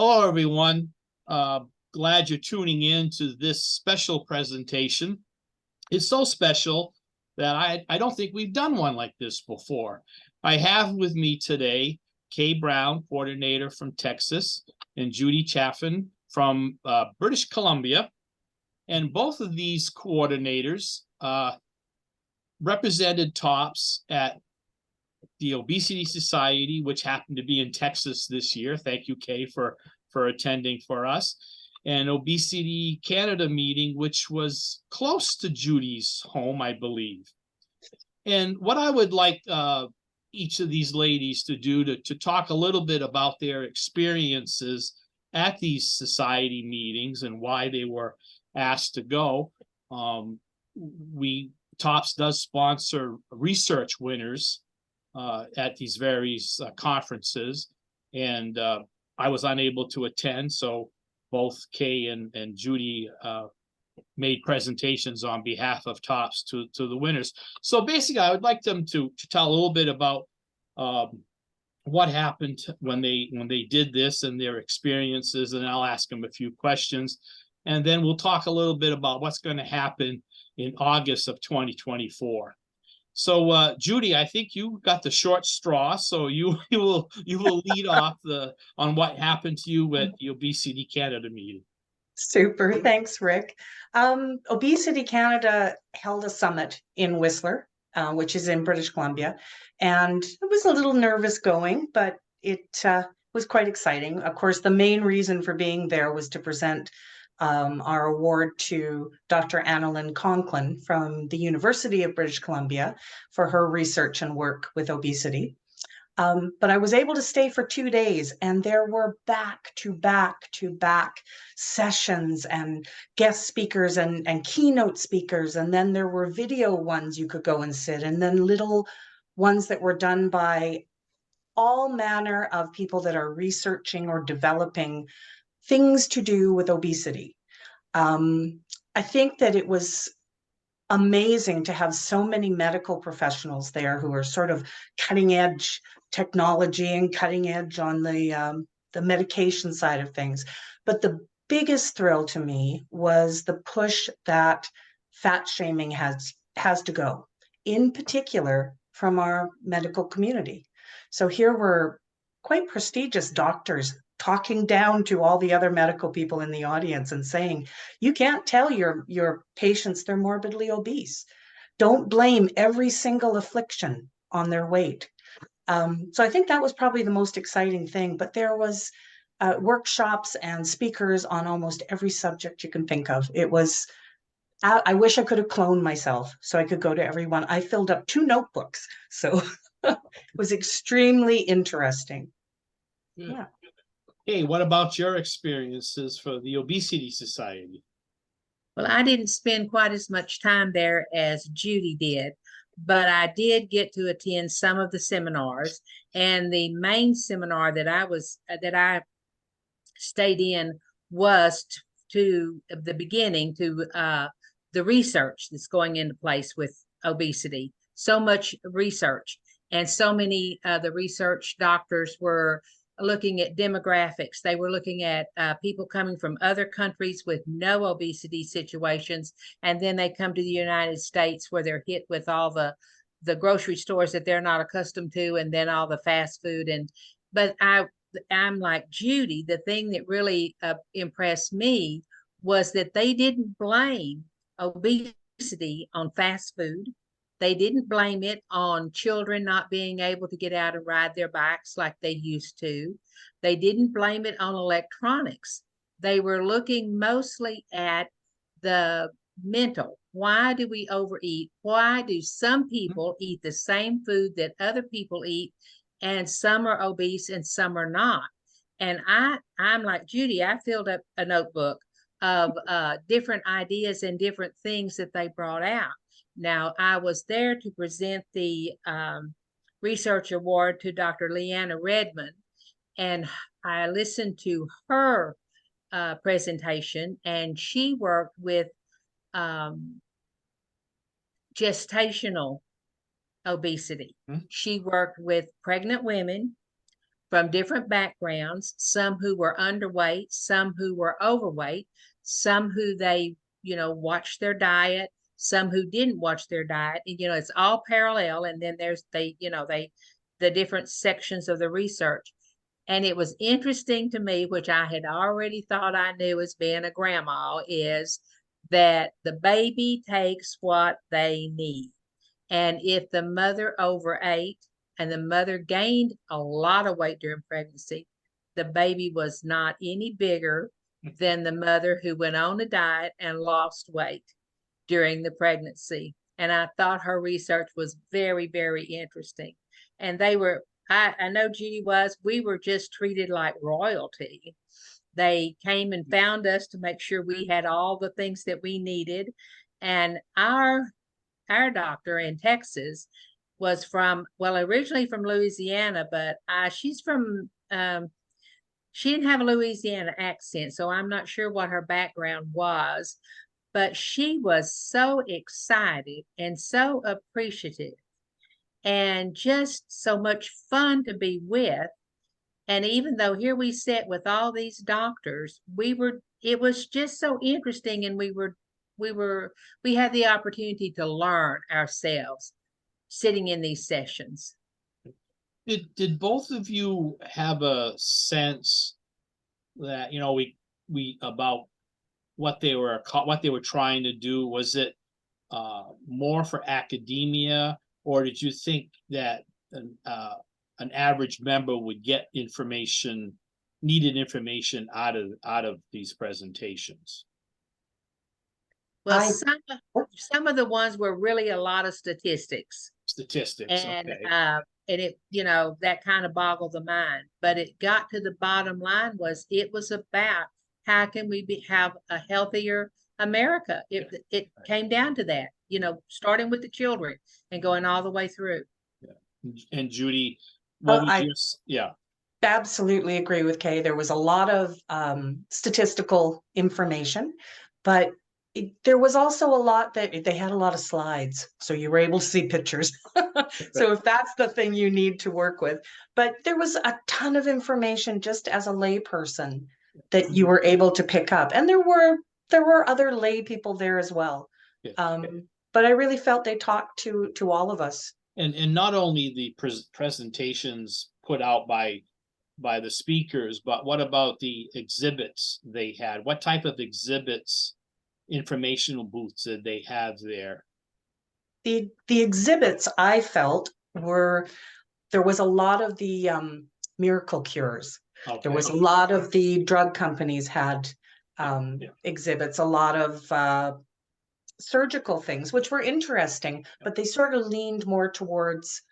Hello, everyone. Glad you're tuning in to this special presentation. It's so special that I don't think we've done one like this before. I have with me today Kay Brown, coordinator from Texas, and Judy Chaffin from British Columbia. And both of these coordinators represented TOPS at the Obesity Society, which happened to be in Texas this year. Thank you, Kay, for attending for us. And Obesity Canada meeting, which was close to Judy's home, I believe. And what I would like each of these ladies to do to talk a little bit about their experiences at these society meetings and why they were asked to go. TOPS does sponsor research winners at these various conferences, and I was unable to attend, so both Kay and Judy made presentations on behalf of TOPS to the winners. So basically, I would like them to tell a little bit about what happened when they did this and their experiences, and I'll ask them a few questions, and then we'll talk a little bit about what's going to happen in August of 2024. So Judy, I think you got the short straw, so you will lead off on what happened to you at the Obesity Canada meeting. Super, thanks, Rick. Obesity Canada held a summit in Whistler, which is in British Columbia, and it was a little nervous going, but it was quite exciting. Of course, the main reason for being there was to present our award to Dr. Annalijin Conklin from the University of British Columbia for her research and work with obesity. But I was able to stay for 2 days, and there were back-to-back sessions and guest speakers and keynote speakers. And then there were video ones you could go and sit, and then little ones that were done by all manner of people that are researching or developing things to do with obesity. I think that it was amazing to have so many medical professionals there who are sort of cutting edge technology and cutting edge on the medication side of things. But the biggest thrill to me was the push that fat shaming has to go, in particular from our medical community. So here were quite prestigious doctors talking down to all the other medical people in the audience and saying, you can't tell your patients they're morbidly obese. Don't blame every single affliction on their weight. So I think that was probably the most exciting thing, but there was workshops and speakers on almost every subject you can think of. It was, I wish I could have cloned myself so I could go to everyone. I filled up 2 notebooks, so it was extremely interesting. Yeah. Hey, what about your experiences for the Obesity Society? Well, I didn't spend quite as much time there as Judy did, but I did get to attend some of the seminars. And the main seminar that I stayed in was to the beginning to the research that's going into place with obesity. So much research, and so many the research doctors were looking at demographics. They were looking at people coming from other countries with no obesity situations, and then they come to the United States where they're hit with all the grocery stores that they're not accustomed to, and then all the fast food. But I'm like Judy. The thing that really impressed me was that they didn't blame obesity on fast food. They didn't blame it on children not being able to get out and ride their bikes like they used to. They didn't blame it on electronics. They were looking mostly at the mental. Why do we overeat? Why do some people eat the same food that other people eat, and some are obese and some are not? And I'm like Judy, I filled up a notebook of different ideas and different things that they brought out. Now, I was there to present the research award to Dr. Leanne Redman, and I listened to her presentation, and she worked with gestational obesity. She worked with pregnant women from different backgrounds, some who were underweight, some who were overweight, some who they, watched their diet, some who didn't watch their diet. And, it's all parallel. And then there's the different sections of the research. And it was interesting to me, which I had already thought I knew as being a grandma, is that the baby takes what they need. And if the mother overate and the mother gained a lot of weight during pregnancy, the baby was not any bigger than the mother who went on a diet and lost weight during the pregnancy. And I thought her research was very, very interesting. And they were, I know Judy we were just treated like royalty. They came and found us to make sure we had all the things that we needed. And our doctor in Texas was originally from Louisiana, but she's from, she didn't have a Louisiana accent, so I'm not sure what her background was, but she was so excited and so appreciative and just so much fun to be with. And even though here we sit with all these doctors, it was just so interesting, and we had the opportunity to learn ourselves sitting in these sessions. Did both of you have a sense that, we about what they were trying to do? Was it more for academia, or did you think that an average member would get needed information out of these presentations? Well, some of the ones were really a lot of statistics. And okay. And it, that kind of boggled the mind. But it got to the bottom line it was about how can we have a healthier America. It came down to that, starting with the children and going all the way through. Yeah. And Judy, absolutely agree with Kay. There was a lot of statistical information, but there was also a lot that they had a lot of slides, so you were able to see pictures. So if that's the thing you need to work with, but there was a ton of information just as a lay person that you were able to pick up, and there were other lay people there as well. But I really felt they talked to all of us. And not only the presentations put out by the speakers, but what about the exhibits they had? What type of exhibits, informational booths did they have there? The exhibits I felt there was a lot of the miracle cures. Okay. There was a lot of the drug companies had exhibits, a lot of surgical things, which were interesting, but they sort of leaned more towards,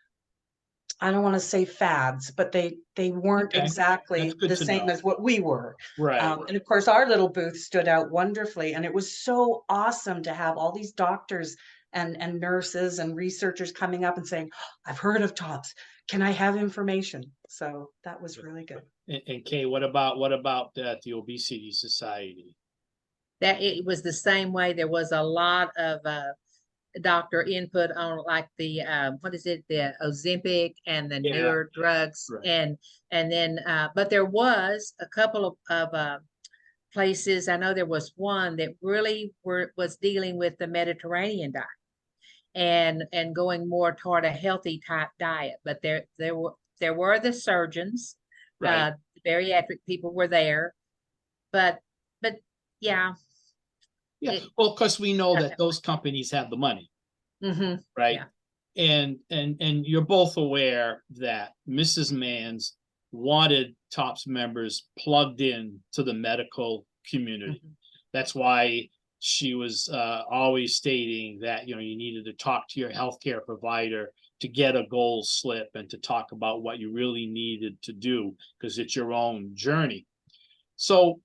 I don't want to say fads, but they weren't exactly the same as what we were. Right. And of course, our little booth stood out wonderfully. And it was so awesome to have all these doctors and nurses and researchers coming up and saying, I've heard of TOPS. Can I have information? So that was really good. And Kay, what about the Obesity Society? That it was the same way. There was a lot of doctor input on like the the Ozempic and the newer drugs. Right. And then but there was a couple of places. I know there was one that really was dealing with the Mediterranean diet and going more toward a healthy type diet. But there were the surgeons, right. The bariatric people were there, but yeah. Yeah, well, because we know that those companies have the money, right? Yeah. And you're both aware that Mrs. Manns wanted TOPS members plugged in to the medical community. That's why she was always stating that you needed to talk to your healthcare provider to get a goal slip and to talk about what you really needed to do, because it's your own journey. So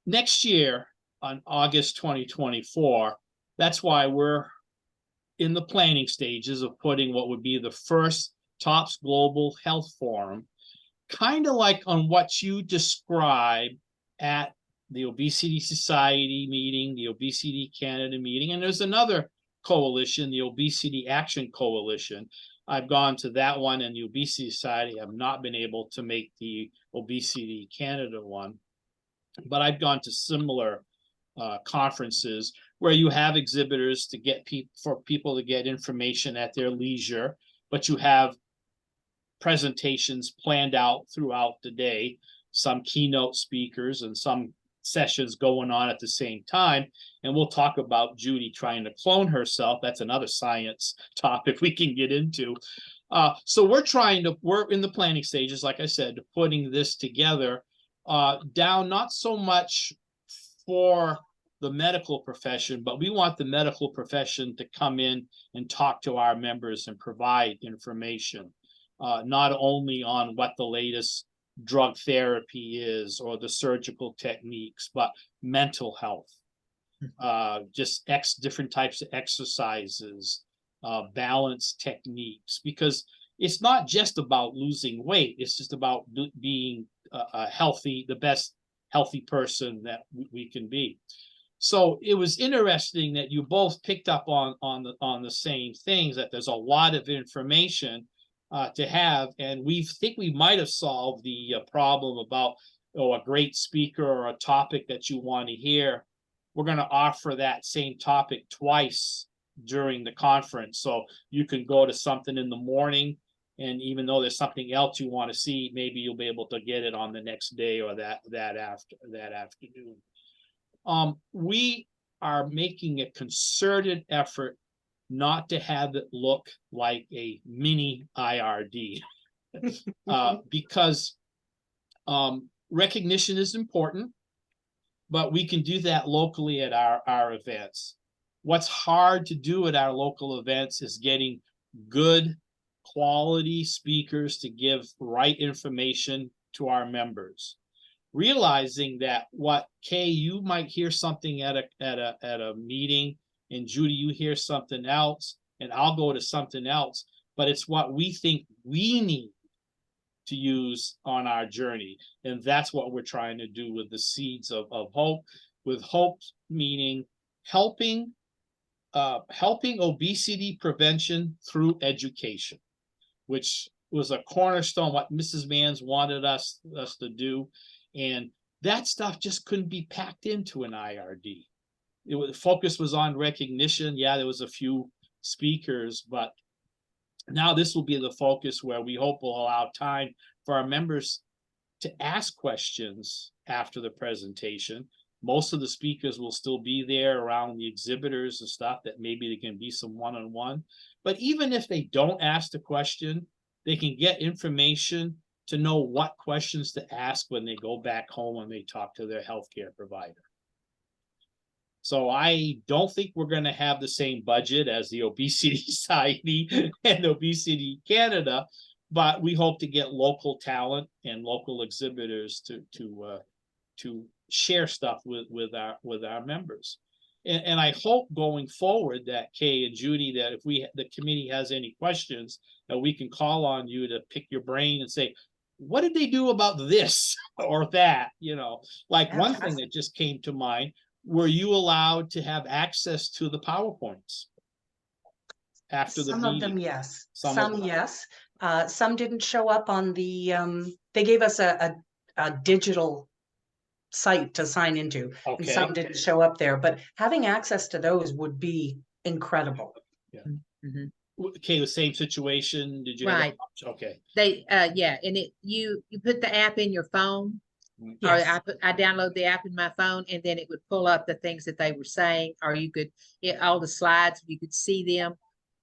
next year, on August 2024, that's why we're in the planning stages of putting what would be the first TOPS Global Health Forum, kind of like on what you described at the Obesity Society meeting, the Obesity Canada meeting, and there's another coalition, the Obesity Action Coalition. I've gone to that one, and the Obesity Society. I've not been able to make the Obesity Canada one, but I've gone to similar conferences where you have exhibitors to get people to get information at their leisure, but you have presentations planned out throughout the day, some keynote speakers and some sessions going on at the same time. And we'll talk about Judy trying to clone herself. That's another science topic we can get into. So we're in the planning stages, like I said, putting this together down, not so much for the medical profession, but we want the medical profession to come in and talk to our members and provide information, not only on what the latest drug therapy is or the surgical techniques, but mental health, just different types of exercises, balance techniques, because it's not just about losing weight. It's just about being a healthy, the best healthy person that we can be. So it was interesting that you both picked up on the same things, that there's a lot of information to have, and we think we might have solved the problem about a great speaker or a topic that you want to hear. We're going to offer that same topic twice during the conference, so you can go to something in the morning, and even though there's something else you want to see, maybe you'll be able to get it on the next day or that afternoon. We are making a concerted effort not to have it look like a mini IRD, because recognition is important, but we can do that locally at our events. What's hard to do at our local events is getting good quality speakers to give right information to our members. Realizing that Kay, you might hear something at a meeting, and Judy, you hear something else, and I'll go to something else, but it's what we think we need to use on our journey. And that's what we're trying to do with the Seeds of Hope, with hope meaning helping obesity prevention through education, which was a cornerstone, what Mrs. Mans wanted us to do. And that stuff just couldn't be packed into an IRD. The focus was on recognition. Yeah, there was a few speakers, but now this will be the focus, where we hope will allow time for our members to ask questions after the presentation. Most of the speakers will still be there around the exhibitors and stuff, that maybe there can be some one-on-one. But even if they don't ask the question, they can get information to know what questions to ask when they go back home and they talk to their healthcare provider. So I don't think we're going to have the same budget as the Obesity Society and Obesity Canada, but we hope to get local talent and local exhibitors to share stuff with our members. And I hope going forward that Kay and Judy, that if the committee has any questions, that we can call on you to pick your brain and say, what did they do about this or that? Like one thing that just came to mind, were you allowed to have access to the PowerPoints after the meeting? Some of them, yes. Some yes. Some didn't show up on the, they gave us a digital site to sign into, and some didn't show up there, but having access to those would be incredible. Yeah. Okay, the same situation. Did you Right. Okay. They yeah, and you put the app in your phone. Yes. Or I download the app in my phone, and then it would pull up the things that they were saying, or you could all the slides, you could see them.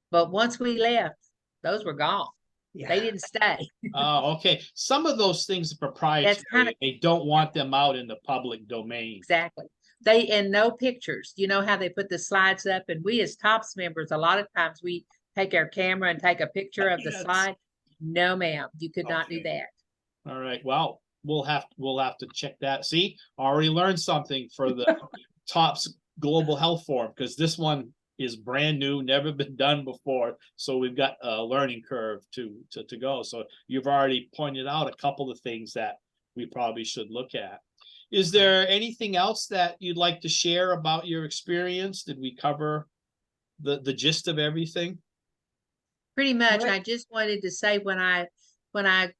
But once we left, those were gone. Yeah. They didn't stay. Okay. Some of those things are proprietary. They don't want them out in the public domain. Exactly. And no pictures. You know how they put the slides up, and we as TOPS members, a lot of times we take our camera and take a picture of the slide. No, ma'am, you could not do that. All right. Well, we'll have to check that. See, already learned something for the TOPS Global Health Forum, because this one is brand new, never been done before. So we've got a learning curve to go. So you've already pointed out a couple of things that we probably should look at. Is there anything else that you'd like to share about your experience? Did we cover the gist of everything? Pretty much. Right. I just wanted to say when I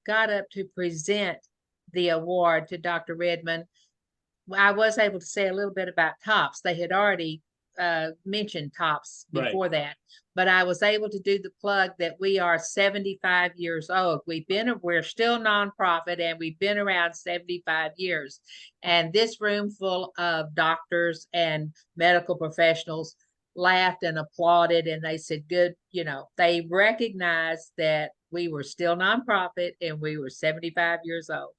got up to present the award to Dr. Redman, I was able to say a little bit about TOPS. They had already mentioned TOPS Right. before that, but I was able to do the plug that we are 75 years old. We're still nonprofit, and we've been around 75 years. And this room full of doctors and medical professionals laughed and applauded, and they said, good, they recognized that we were still nonprofit and we were 75 years old.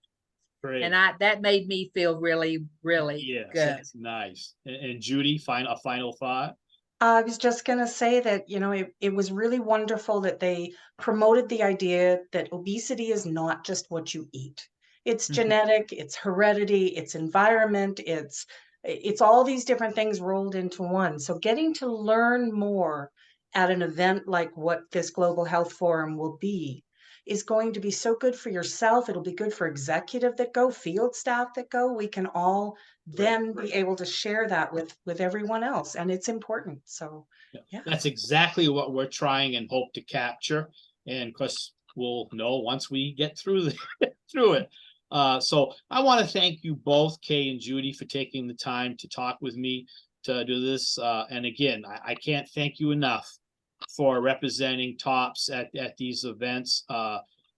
Great. And that made me feel really, really Yes, good. that's nice. And Judy, a final thought? I was just going to say that, it was really wonderful that they promoted the idea that obesity is not just what you eat. It's genetic, it's heredity, it's environment, it's all these different things rolled into one. So getting to learn more at an event like what this Global Health Forum will be is going to be so good for yourself. It'll be good for executive that go, field staff that go. We can all then be able to share that with everyone else, and it's important. So yeah, That's exactly what we're trying and hope to capture, and of course we'll know once we get through it. So I want to thank you both, Kay and Judy, for taking the time to talk with me to do this, and again, I can't thank you enough for representing TOPS at these events.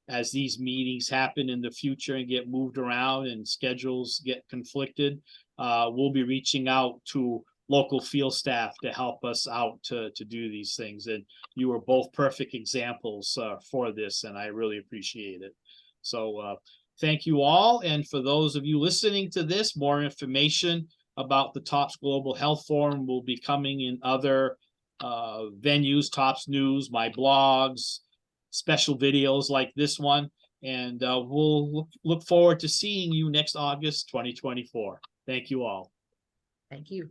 As these meetings happen in the future and get moved around and schedules get conflicted, we'll be reaching out to local field staff to help us out to do these things. And you were both perfect examples for this, and I really appreciate it. So thank you all. And for those of you listening to this, more information about the TOPS Global Health Forum will be coming in other venues, TOPS News, my blogs, special videos like this one, and we'll look forward to seeing you next August 2024. Thank you all. Thank you.